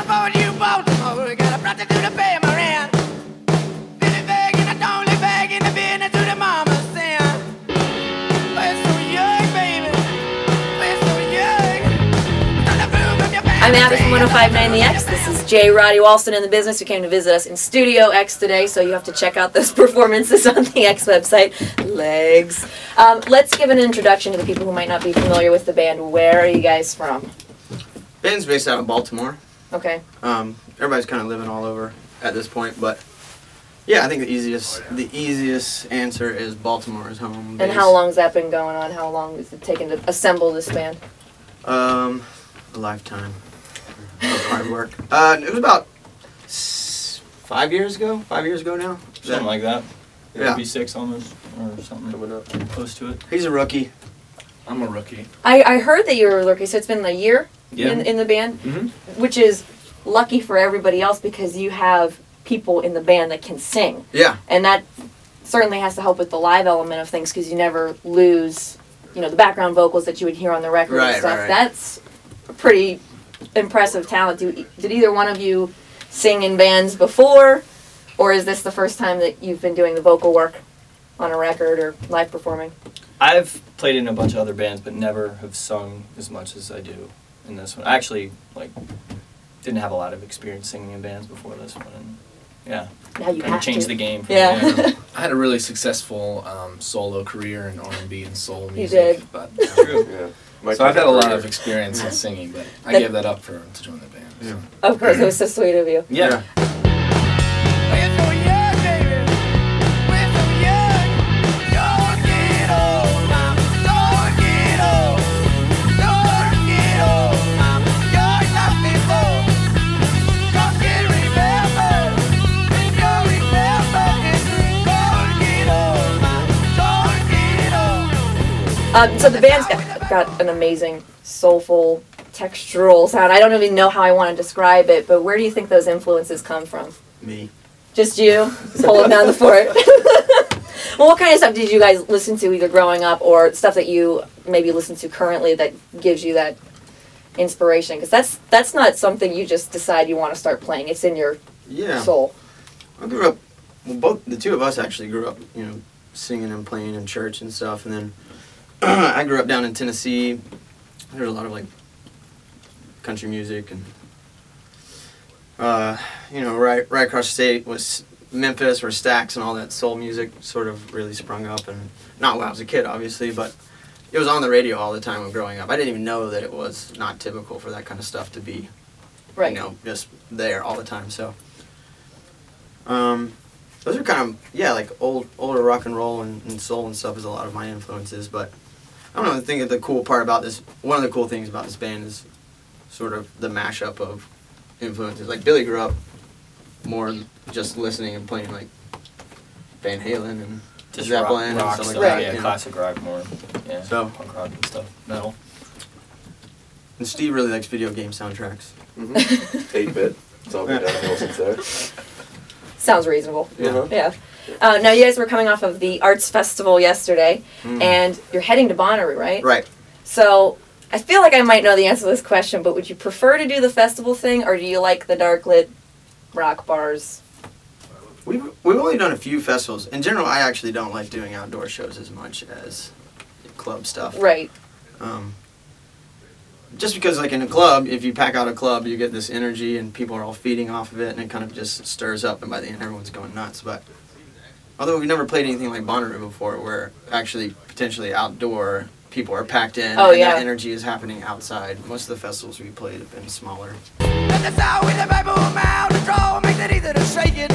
forward you Baltimore. Got a brother to the pay my rent. Billy begging, I don't live begging the business to the mama sin. We're so young, baby. We're so young. I'm Abby from 105.9 The X. This is J. Roddy Walston in the business who came to visit us in Studio X today, so you have to check out those performances on the X website. Legs. Let's give an introduction to the people who might not be familiar with the band. Where are you guys from? Band's based out of Baltimore. Okay. Everybody's kind of living all over at this point, but yeah, I think the easiest answer is Baltimore is home base. And how long's that been going on? How long has it taken to assemble this band? A lifetime of hard work. It was about 5 years ago. 5 years ago now. Something like that. It Yeah. would be 6 almost, or something close to it. He's a rookie. I'm a rookie. I heard that you were a rookie, so it's been a year in the band, which is lucky for everybody else because you have people in the band that can sing. Yeah. And that certainly has to help with the live element of things because you never lose, the background vocals that you would hear on the record and stuff. Right. That's a pretty impressive talent. Did either one of you sing in bands before, or is this the first time that you've been doing the vocal work on a record or live performing? I've played in a bunch of other bands, but never have sung as much as I do in this one. I actually, didn't have a lot of experience singing in bands before this one, and yeah. Now you kind have of changed to. the game for Yeah. me. I had a really successful solo career in R&B and soul music. You did. But, True. Yeah. so I've had a lot of experience in singing, but I gave that up to join the band. Yeah. So. Of course, it was so sweet of you. Yeah. We're so young, baby. We're so young. Don't get old, mama. Don't get old. Don't get old, mama. You're not before. Don't get remembered. When you remember it. Don't get old, mama. Don't get old. So the band's got an amazing, soulful, textural sound. I don't even know how I want to describe it, but where do you think those influences come from? Me. Just you? Just holding down the fort. Well, what kind of stuff did you guys listen to either growing up or stuff that you maybe listen to currently that gives you that inspiration? Because that's not something you just decide you want to start playing. It's in your soul. I grew up, the two of us actually grew up, singing and playing in church and stuff, and then I grew up down in Tennessee. There was a lot of country music, and right across the state was Memphis, where Stax and all that soul music sort of really sprung up, and not when I was a kid, obviously, but it was on the radio all the time when growing up. I didn't even know that it was not typical for that kind of stuff to be, just there all the time. So, those are kind of older rock and roll and soul and stuff is a lot of my influences, but. I don't know, I think that one of the cool things about this band is sort of the mashup of influences. Like, Billy grew up more just listening and playing, Van Halen and Just Zeppelin rock and stuff stuff, like that. yeah, classic rock more. Yeah, So, punk rock and stuff, metal. and Steve really likes video game soundtracks. 8-bit. It's all been downhill since there. Sounds reasonable. Yeah. Yeah. Now, you guys were coming off of the Arts Festival yesterday, and you're heading to Bonnaroo, right? Right. So, I feel like I might know the answer to this question, but would you prefer to do the festival thing, or do you like the dark-lit rock bars? We've only done a few festivals. In general, I actually don't like doing outdoor shows as much as club stuff. Right. Just because, in a club, if you pack out a club, you get this energy, and people are all feeding off of it, and it kind of just stirs up, and by the end, everyone's going nuts. But although we've never played anything like Bonnaroo before, where actually potentially outdoor people are packed in, that energy is happening outside. Most of the festivals we played have been smaller. And the sound with the Bible mouth, the draw makes it easy to shake it.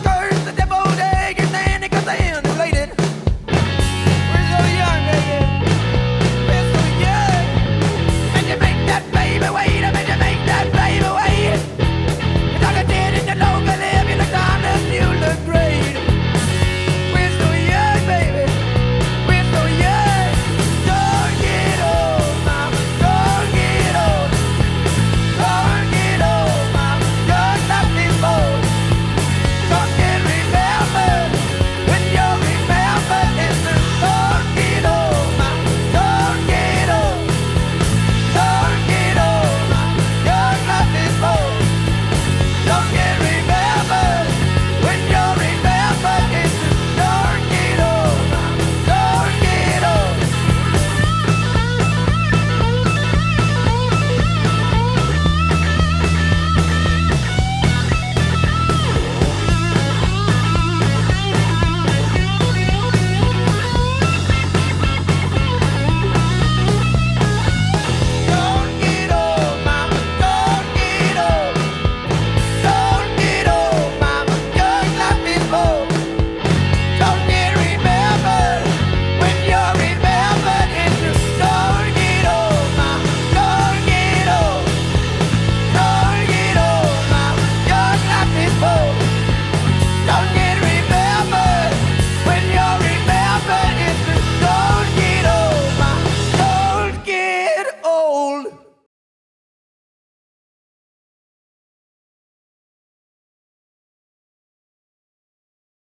Curse the devil, dig, and then it comes in.